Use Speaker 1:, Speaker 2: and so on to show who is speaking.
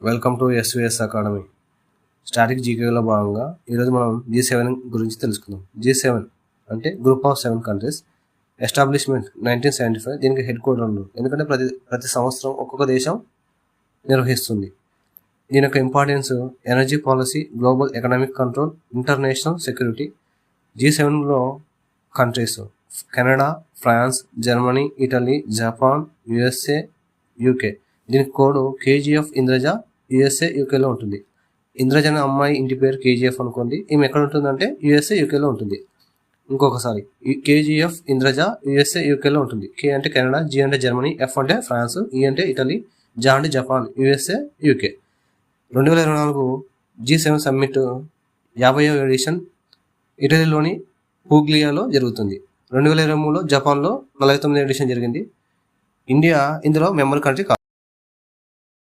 Speaker 1: Welcome to SVS academy. Static జీకేలో భాగంగా ఈరోజు మనం G7 గురించి తెలుసుకుందాం. G7 అంటే గ్రూప్ ఆఫ్ 7 కంట్రీస్. ఎస్టాబ్లిష్మెంట్ 1975. దీనికి హెడ్ క్వార్టర్ ఉంది, ఎందుకంటే ప్రతి సంవత్సరం ఒక్కొక్క దేశం నిర్వహిస్తుంది. దీని యొక్క importance energy policy, global economic control, international security. G7లో countries Canada, France, Germany, Italy, Japan, USA, UK. దీనికి కోడ్ KGF ఇంద్రజ. USA, UKలో ఉంటుంది. ఇంద్రజ అనే అమ్మాయి ఇంటి పేరు KGF అనుకోండి. ఈమె ఎక్కడ ఉంటుందంటే USA, UKలో ఉంటుంది. ఇంకొకసారి KGF ఇంద్రజ USA, UKలో ఉంటుంది. K అంటే కెనడా, G అంటే జర్మనీ, F అంటే ఫ్రాన్స్, E అంటే ఇటలీ, J అంటే Japan, USA, UK. 2024 G7 summit 50వ ఎడిషన్ ఇటలీలోని పూగ్లియాలో జరుగుతుంది. 2023లో జపాన్లో 49వ ఎడిషన్ జరిగింది. ఇండియా ఇందులో మెంబర్ కంట్రీ కాదు.